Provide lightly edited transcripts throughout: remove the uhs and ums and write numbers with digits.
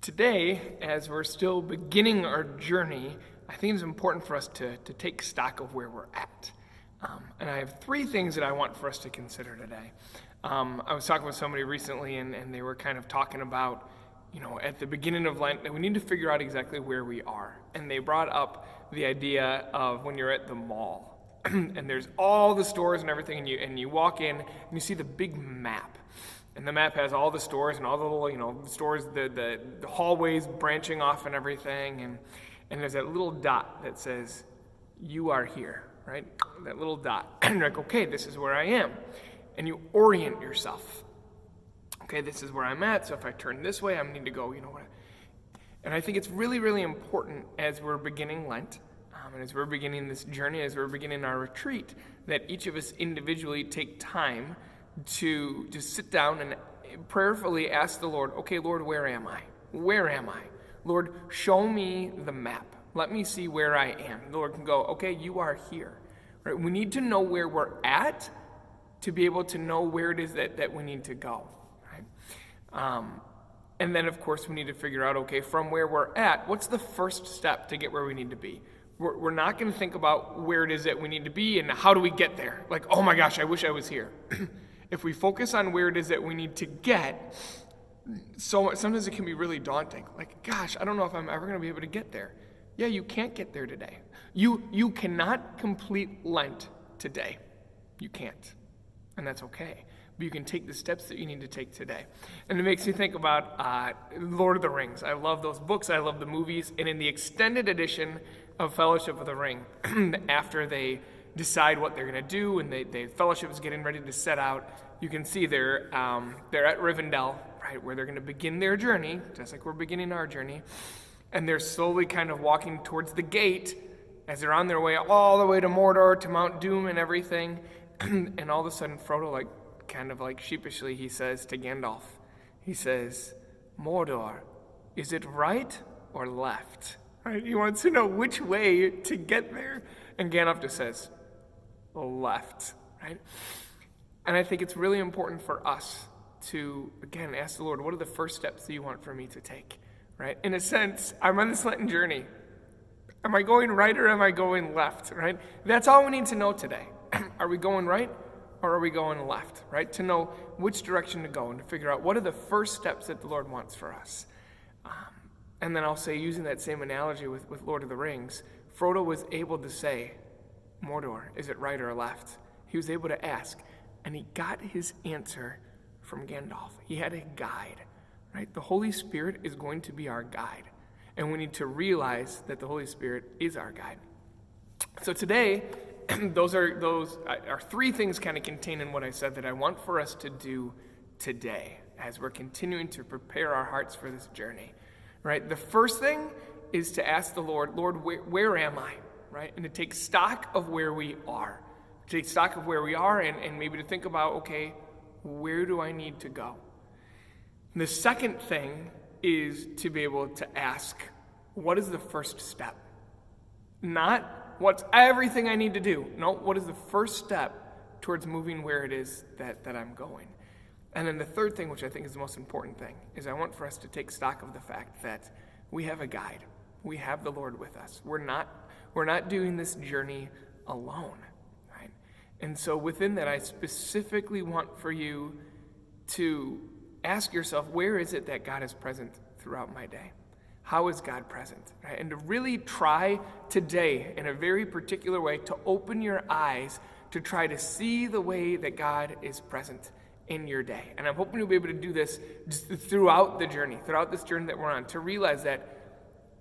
Today, as we're still beginning our journey, I think it's important for us to take stock of where we're at. And I have three things that I want for us to consider today. I was talking with somebody recently, and they were kind of talking about, at the beginning of Lent, that we need to figure out exactly where we are. And they brought up the idea of when you're at the mall, and there's all the stores and everything, and you walk in, and you see the big map. And the map has all the stores and all the little, stores, the hallways branching off and everything. And there's that little dot that says, you are here, right? That little dot. And you're like, okay, this is where I am. And you orient yourself. Okay, this is where I'm at, so if I turn this way, I need to go, And I think it's really, really important as we're beginning Lent, and as we're beginning this journey, as we're beginning our retreat, that each of us individually take time to just sit down and prayerfully ask the Lord, okay, Lord, where am I? Where am I? Lord, show me the map. Let me see where I am. The Lord can go, okay, you are here. Right? We need to know where we're at to be able to know where it is that we need to go. Right? And then, of course, we need to figure out, okay, from where we're at, what's the first step to get where we need to be? We're not going to think about where it is that we need to be and how do we get there. Like, oh my gosh, I wish I was here. If we focus on where it is that we need to get, sometimes it can be really daunting. Like, gosh, I don't know if I'm ever going to be able to get there. Yeah, you can't get there today. You cannot complete Lent today. You can't. And that's okay. But you can take the steps that you need to take today. And it makes me think about Lord of the Rings. I love those books. I love the movies. And in the extended edition of Fellowship of the Ring, after they decide what they're going to do and they Fellowship is getting ready to set out, you can see they're at Rivendell, right, where they're going to begin their journey, just like we're beginning our journey. And they're slowly kind of walking towards the gate as they're on their way all the way to Mordor, to Mount Doom and everything. And all of a sudden, Frodo, kind of sheepishly, he says to Gandalf, he says, Mordor, is it right or left? Right? He wants to know which way to get there. And Gandalf just says, left, right? And I think it's really important for us to, again, ask the Lord, what are the first steps that you want for me to take, right? In a sense, I'm on this Lenten journey. Am I going right or am I going left, right? That's all we need to know today. Are we going right or are we going left, right? To know which direction to go and to figure out what are the first steps that the Lord wants for us. And then I'll say, using that same analogy with Lord of the Rings, Frodo was able to say, Mordor, is it right or left? He was able to ask, and he got his answer from Gandalf. He had a guide, right? The Holy Spirit is going to be our guide, and we need to realize that the Holy Spirit is our guide. So today, those are three things kind of contained in what I said that I want for us to do today as we're continuing to prepare our hearts for this journey, right? The first thing is to ask the Lord, where am I, right? And to take stock of where we are. Take stock of where we are and maybe to think about, okay, where do I need to go? And the second thing is to be able to ask, what is the first step? Not what's everything I need to do. No, what is the first step towards moving where it is that I'm going? And then the third thing, which I think is the most important thing, is I want for us to take stock of the fact that we have a guide. We have the Lord with us. We're not doing this journey alone, right? And so within that, I specifically want for you to ask yourself, where is it that God is present throughout my day? How is God present? Right? And to really try today, in a very particular way, to open your eyes to try to see the way that God is present in your day. And I'm hoping you'll be able to do this just throughout the journey, throughout this journey that we're on, to realize that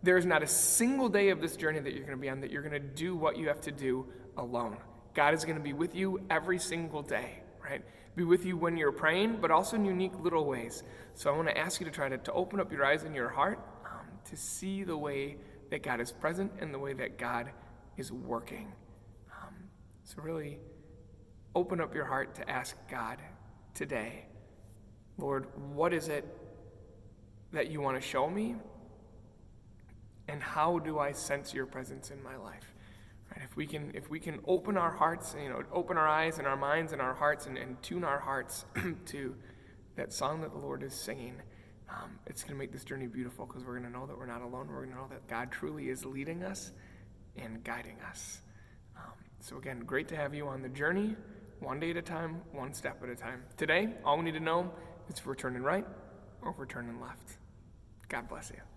there's not a single day of this journey that you're going to be on that you're going to do what you have to do alone. God is going to be with you every single day, right? Be with you when you're praying, but also in unique little ways. So I want to ask you to try to open up your eyes and your heart to see the way that God is present and the way that God is working. So really open up your heart to ask God today, Lord, what is it that you want to show me? And how do I sense your presence in my life? Right? If we can open our hearts, open our eyes and our minds and our hearts and tune our hearts to that song that the Lord is singing, It's going to make this journey beautiful because we're going to know that we're not alone. We're going to know that God truly is leading us and guiding us. So again, great to have you on the journey, one day at a time, one step at a time. Today, all we need to know is if we're turning right or if we're turning left. God bless you.